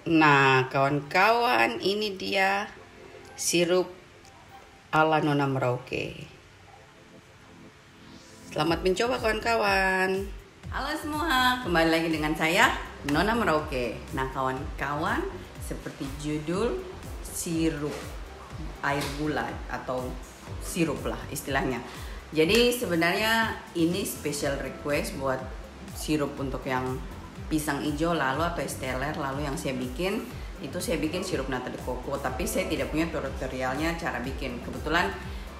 Nah, kawan-kawan, ini dia sirup ala Nona Merauke. Selamat mencoba, kawan-kawan. Halo semua, kembali lagi dengan saya, Nona Merauke. Nah, kawan-kawan, seperti judul, sirup air gula atau sirup lah istilahnya. Jadi sebenarnya ini special request buat sirup untuk yang pisang hijau lalu atau es teler lalu yang saya bikin itu saya bikin sirup nata de coco, tapi saya tidak punya tutorialnya cara bikin. Kebetulan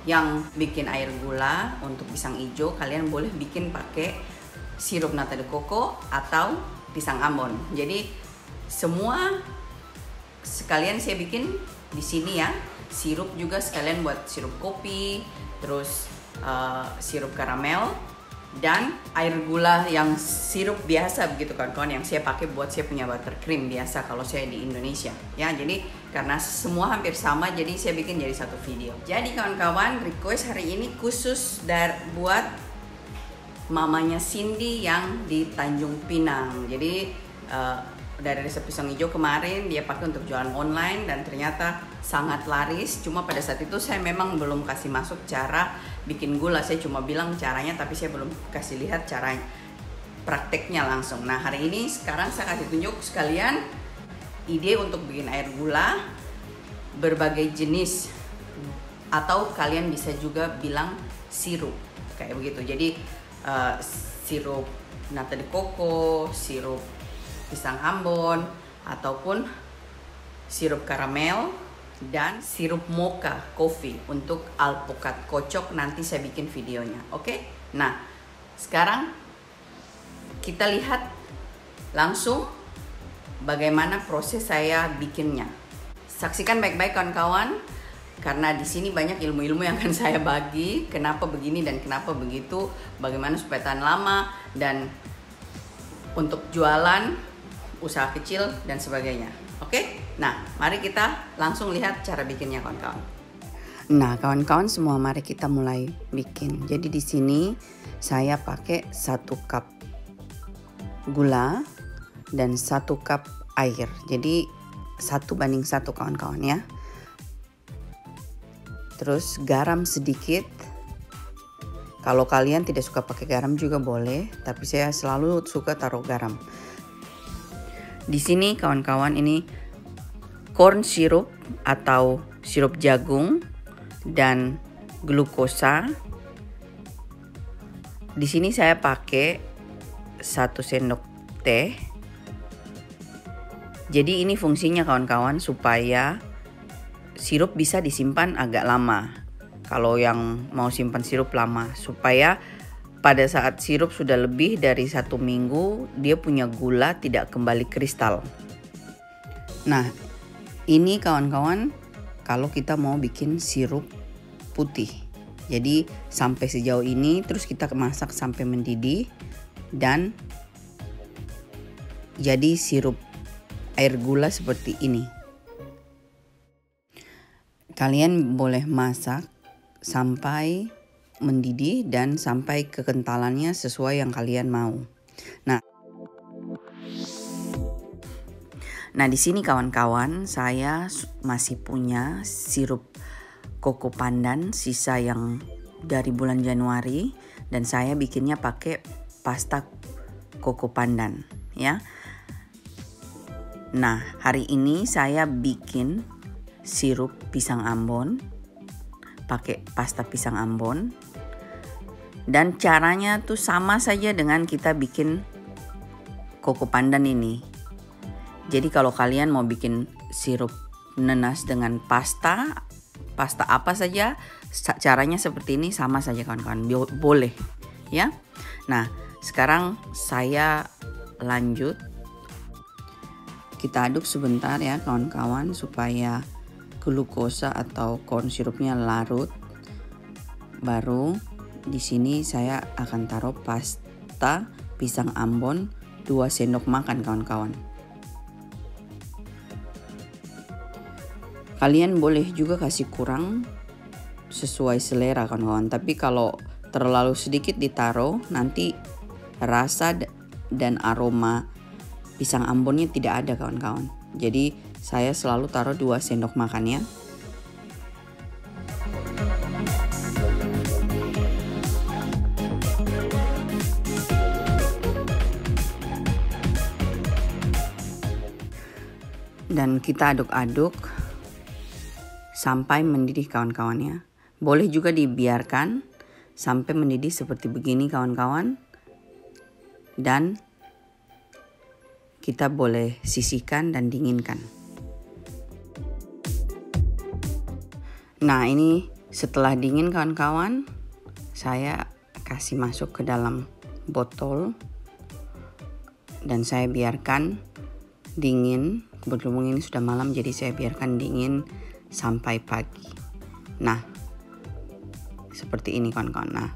yang bikin air gula untuk pisang hijau kalian boleh bikin pakai sirup nata de coco atau pisang Ambon. Jadi semua sekalian saya bikin di sini ya. Sirup juga sekalian buat sirup kopi, terus sirup karamel dan air gula yang sirup biasa begitu kawan-kawan, yang saya pakai buat saya punya buttercream biasa kalau saya di Indonesia ya. Jadi karena semua hampir sama jadi saya bikin jadi satu video. Jadi kawan-kawan, request hari ini khusus buat mamanya Cindy yang di Tanjung Pinang. Jadi dari resep pisang hijau kemarin dia pakai untuk jualan online dan ternyata sangat laris. Cuma pada saat itu saya memang belum kasih masuk cara bikin gula, saya cuma bilang caranya tapi saya belum kasih lihat cara prakteknya langsung. Nah hari ini sekarang saya kasih tunjuk sekalian ide untuk bikin air gula berbagai jenis, atau kalian bisa juga bilang sirup kayak begitu. Jadi sirup nata de coco, sirup pisang Ambon, ataupun sirup karamel dan sirup mocha coffee. Untuk alpukat kocok nanti saya bikin videonya. Oke? Nah, sekarang kita lihat langsung bagaimana proses saya bikinnya. Saksikan baik-baik kawan-kawan, karena di sini banyak ilmu-ilmu yang akan saya bagi. Kenapa begini dan kenapa begitu, bagaimana supaya tahan lama dan untuk jualan, usaha kecil dan sebagainya. Oke? Nah, mari kita langsung lihat cara bikinnya kawan-kawan. Nah, kawan-kawan semua, mari kita mulai bikin. Jadi di sini saya pakai 1 cup gula dan 1 cup air. Jadi 1:1 kawan-kawan ya. Terus garam sedikit. Kalau kalian tidak suka pakai garam juga boleh, tapi saya selalu suka taruh garam. Di sini kawan-kawan ini corn syrup atau sirup jagung dan glukosa. Di sini saya pakai 1 sendok teh. Jadi ini fungsinya kawan-kawan supaya sirup bisa disimpan agak lama. Kalau yang mau simpan sirup lama, supaya pada saat sirup sudah lebih dari 1 minggu, dia punya gula tidak kembali kristal. Nah, ini kawan-kawan kalau kita mau bikin sirup putih. Jadi sampai sejauh ini, terus kita masak sampai mendidih dan jadi sirup air gula seperti ini. Kalian boleh masak sampai mendidih dan sampai kekentalannya sesuai yang kalian mau. Nah di sini kawan-kawan saya masih punya sirup koko pandan sisa yang dari bulan Januari dan saya bikinnya pakai pasta koko pandan ya. Nah hari ini saya bikin sirup pisang Ambon pakai pasta pisang Ambon. Dan caranya tuh sama saja dengan kita bikin koko pandan ini. Jadi kalau kalian mau bikin sirup nenas dengan pasta apa saja, caranya seperti ini sama saja kawan-kawan, boleh ya. Nah sekarang saya lanjut, kita aduk sebentar ya kawan-kawan supaya glukosa atau corn sirupnya larut. Baru di sini saya akan taruh pasta pisang Ambon 2 sendok makan kawan-kawan. Kalian boleh juga kasih kurang sesuai selera kawan-kawan. Tapi kalau terlalu sedikit ditaruh, nanti rasa dan aroma pisang Ambonnya tidak ada kawan-kawan. Jadi saya selalu taruh 2 sendok makan ya. Dan kita aduk-aduk sampai mendidih kawan-kawan ya. Boleh juga dibiarkan sampai mendidih seperti begini kawan-kawan. Dan kita boleh sisihkan dan dinginkan. Nah, ini setelah dingin kawan-kawan, saya kasih masuk ke dalam botol dan saya biarkan dingin. Berhubung ini sudah malam, jadi saya biarkan dingin sampai pagi. Nah, seperti ini kawan-kawan. Nah,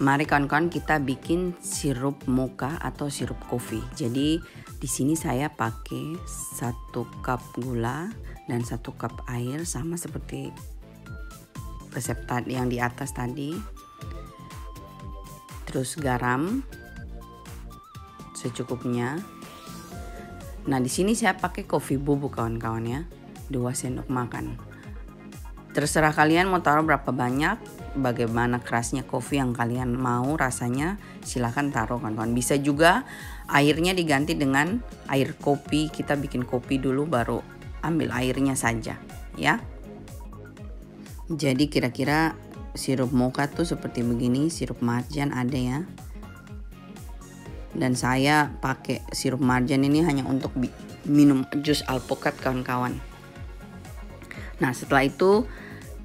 mari kawan-kawan kita bikin sirup mocha atau sirup kopi. Jadi di sini saya pakai 1 cup gula dan 1 cup air, sama seperti resep tadi yang di atas tadi. Terus garam secukupnya. Nah, di sini saya pakai kopi bubuk kawan-kawan ya, 2 sendok makan. Terserah kalian mau taruh berapa banyak, bagaimana kerasnya kopi yang kalian mau rasanya, silahkan taruh kawan-kawan. Bisa juga airnya diganti dengan air kopi. Kita bikin kopi dulu baru ambil airnya saja ya. Jadi kira-kira sirup mocha tuh seperti begini. Sirup marjan ada ya. Dan saya pakai sirup marjan ini hanya untuk minum jus alpukat kawan-kawan. Nah, setelah itu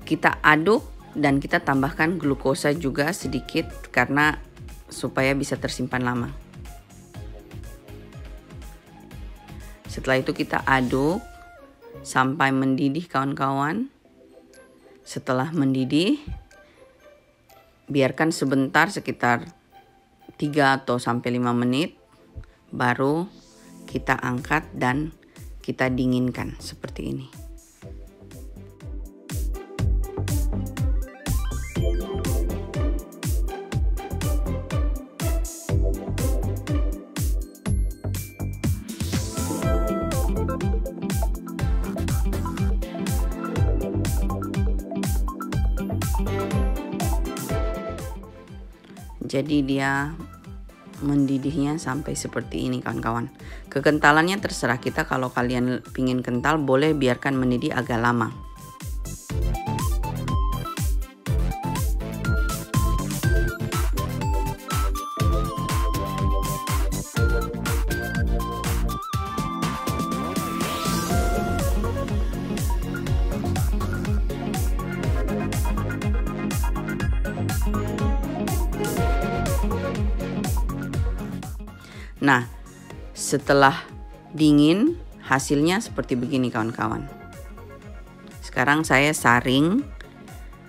kita aduk dan kita tambahkan glukosa juga sedikit karena supaya bisa tersimpan lama. Setelah itu kita aduk sampai mendidih kawan-kawan. Setelah mendidih, biarkan sebentar sekitar 3 atau sampai 5 menit, baru kita angkat dan kita dinginkan seperti ini. Jadi dia mendidihnya sampai seperti ini kawan-kawan. Kekentalannya terserah kita, kalau kalian pingin kental boleh biarkan mendidih agak lama. Nah, setelah dingin hasilnya seperti begini kawan-kawan. Sekarang saya saring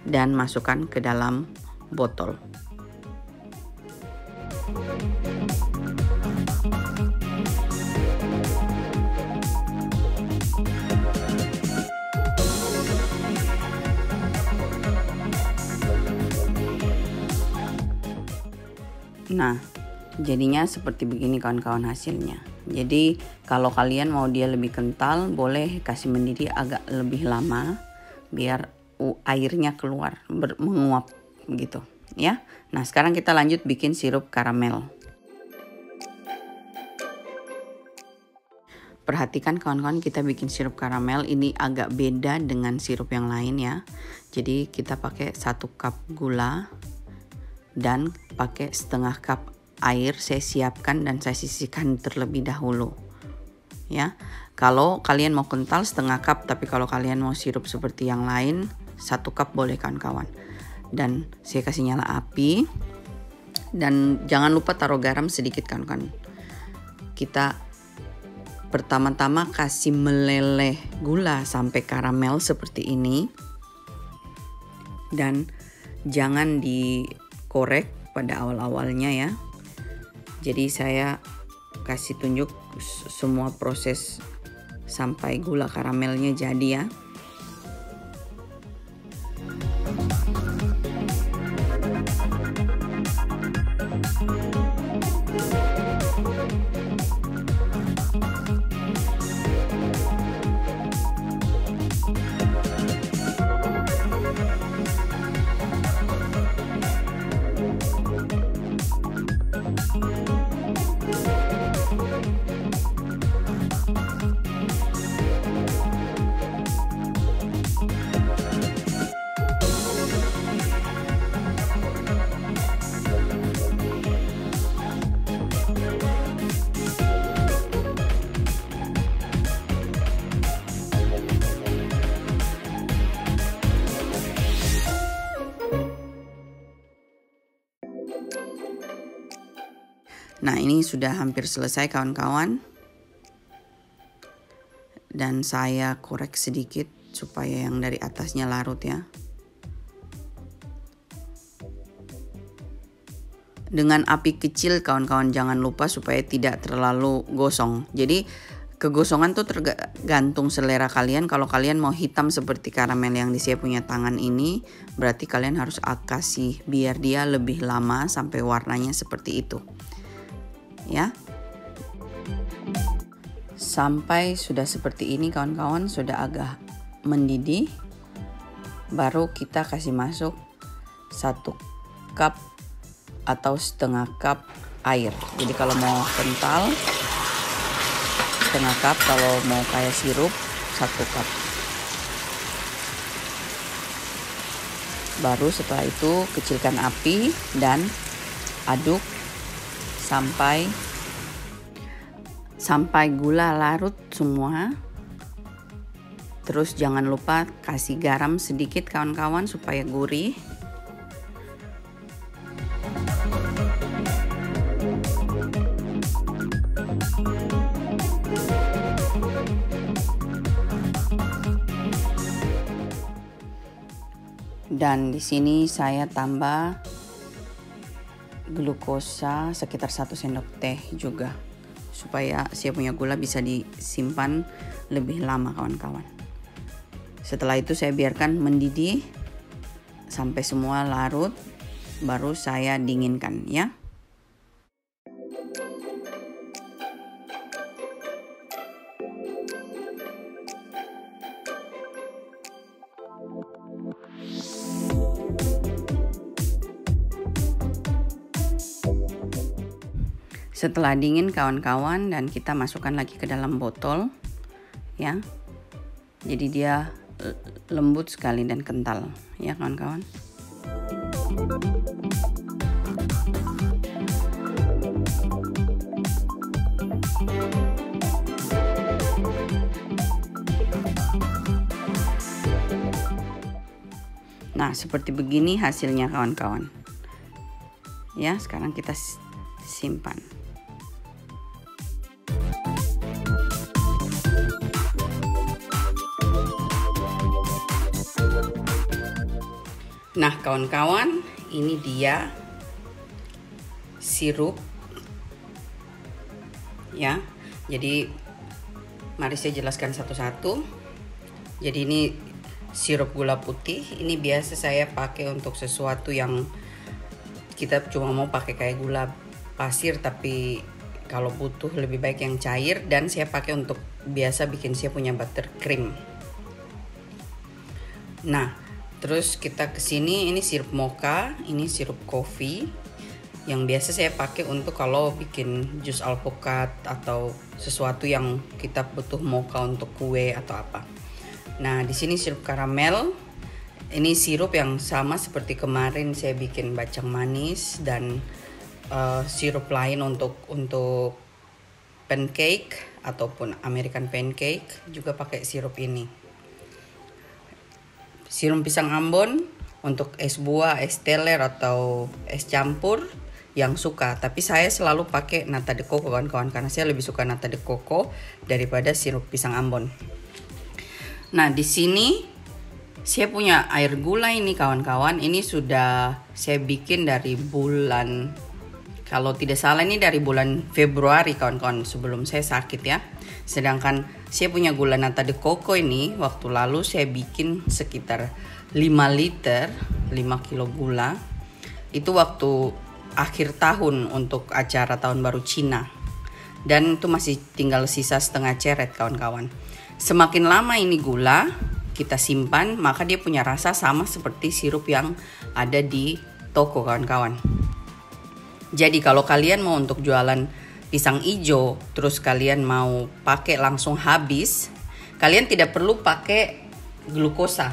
dan masukkan ke dalam botol. Nah, jadinya seperti begini kawan-kawan hasilnya. Jadi kalau kalian mau dia lebih kental, boleh kasih mendidih agak lebih lama biar airnya keluar, menguap gitu ya. Nah, sekarang kita lanjut bikin sirup karamel. Perhatikan kawan-kawan, kita bikin sirup karamel ini agak beda dengan sirup yang lain ya. Jadi kita pakai 1 cup gula dan pakai setengah cup air. Saya siapkan dan saya sisihkan terlebih dahulu ya. Kalau kalian mau kental setengah cup, tapi kalau kalian mau sirup seperti yang lain 1 cup boleh kawan-kawan. Dan saya kasih nyala api dan jangan lupa taruh garam sedikit kawan-kawan. Kita pertama-tama kasih meleleh gula sampai karamel seperti ini dan jangan dikorek pada awal-awalnya ya. Jadi saya kasih tunjuk semua proses sampai gula karamelnya jadi ya. Nah, ini sudah hampir selesai kawan-kawan. Dan saya korek sedikit supaya yang dari atasnya larut ya. Dengan api kecil kawan-kawan, jangan lupa supaya tidak terlalu gosong. Jadi kegosongan tuh tergantung selera kalian. Kalau kalian mau hitam seperti karamel yang di saya punya tangan ini, berarti kalian harus kasih biar dia lebih lama sampai warnanya seperti itu. Ya. Sampai sudah seperti ini kawan-kawan, sudah agak mendidih. Baru kita kasih masuk 1 cup atau setengah cup air. Jadi kalau mau kental setengah cup, kalau mau kayak sirup 1 cup. Baru setelah itu kecilkan api dan aduk sampai gula larut semua. Terus jangan lupa kasih garam sedikit kawan-kawan supaya gurih. Dan di sini saya tambah glukosa sekitar 1 sendok teh juga, supaya saya punya gula bisa disimpan lebih lama kawan-kawan. Setelah itu saya biarkan mendidih sampai semua larut, baru saya dinginkan ya. Setelah dingin kawan-kawan, dan kita masukkan lagi ke dalam botol ya. Jadi dia lembut sekali dan kental ya kawan-kawan. Nah, seperti begini hasilnya kawan-kawan. Ya, sekarang kita simpan. Nah kawan-kawan, ini dia sirup ya. Jadi mari saya jelaskan satu-satu. Jadi ini sirup gula putih. Ini biasa saya pakai untuk sesuatu yang kita cuma mau pakai kayak gula pasir, tapi kalau butuh lebih baik yang cair. Dan saya pakai untuk biasa bikin saya punya buttercream. Nah, terus kita kesini, ini sirup mocha, ini sirup kopi yang biasa saya pakai untuk kalau bikin jus alpukat atau sesuatu yang kita butuh mocha untuk kue atau apa. Nah, di sini sirup karamel. Ini sirup yang sama seperti kemarin saya bikin bacang manis dan sirup lain untuk pancake ataupun American pancake juga pakai sirup ini. Sirup pisang Ambon untuk es buah, es teler atau es campur yang suka. Tapi saya selalu pakai nata de coco kawan-kawan, karena saya lebih suka nata de coco daripada sirup pisang Ambon. Nah, di sini saya punya air gula ini kawan-kawan. Ini sudah saya bikin dari bulan, kalau tidak salah ini dari bulan Februari kawan-kawan, sebelum saya sakit ya. Sedangkan saya punya gula nata de coco ini waktu lalu saya bikin sekitar 5 liter, 5 kilo gula. Itu waktu akhir tahun untuk acara tahun baru Cina. Dan itu masih tinggal sisa setengah ceret kawan-kawan. Semakin lama ini gula kita simpan, maka dia punya rasa sama seperti sirup yang ada di toko kawan-kawan. Jadi kalau kalian mau untuk jualan pisang ijo, terus kalian mau pakai langsung habis, kalian tidak perlu pakai glukosa.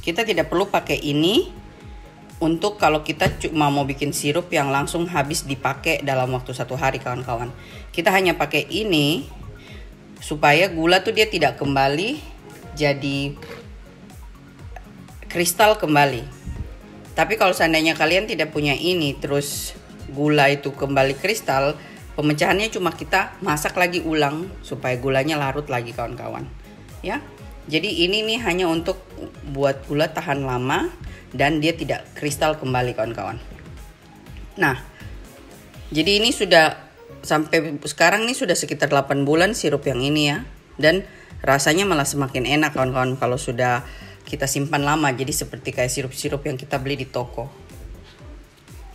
Kita tidak perlu pakai ini untuk kalau kita cuma mau bikin sirup yang langsung habis dipakai dalam waktu 1 hari kawan-kawan. Kita hanya pakai ini supaya gula tuh dia tidak kembali jadi kristal kembali. Tapi kalau seandainya kalian tidak punya ini, terus gula itu kembali kristal, pemecahannya cuma kita masak lagi ulang supaya gulanya larut lagi kawan-kawan. Ya. Jadi ini nih hanya untuk buat gula tahan lama dan dia tidak kristal kembali kawan-kawan. Nah, jadi ini sudah sampai sekarang nih sudah sekitar 8 bulan sirup yang ini ya. Dan rasanya malah semakin enak kawan-kawan kalau sudah kita simpan lama. Jadi seperti kayak sirup-sirup yang kita beli di toko.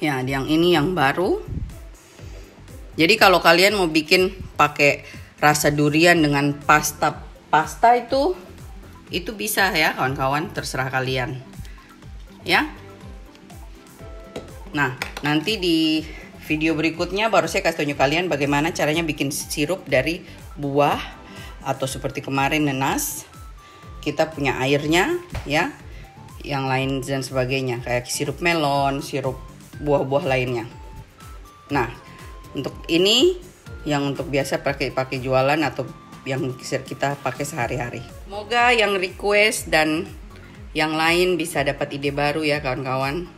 Ya, yang ini yang baru. Jadi kalau kalian mau bikin pakai rasa durian dengan pasta itu bisa ya kawan-kawan, terserah kalian. Ya. Nah, nanti di video berikutnya baru saya kasih tunjuk kalian bagaimana caranya bikin sirup dari buah atau seperti kemarin nanas. Kita punya airnya ya. Yang lain dan sebagainya kayak sirup melon, sirup buah-buah lainnya. Nah, untuk ini yang untuk biasa pakai jualan atau yang kita pakai sehari-hari. Semoga yang request dan yang lain bisa dapat ide baru ya kawan-kawan.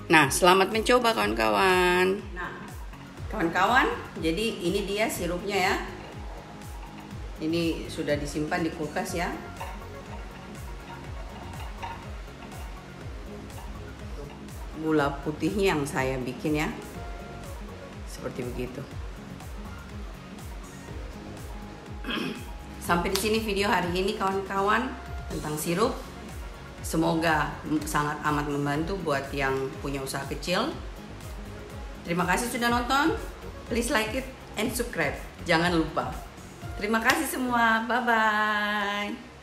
Nah, selamat mencoba kawan-kawan. Nah, kawan-kawan, jadi ini dia sirupnya ya. Ini sudah disimpan di kulkas ya. Gula putihnya yang saya bikin ya. Seperti begitu. Sampai di sini video hari ini kawan-kawan tentang sirup. Semoga sangat amat membantu buat yang punya usaha kecil. Terima kasih sudah nonton. Please like it and subscribe. Jangan lupa. Terima kasih semua. Bye-bye.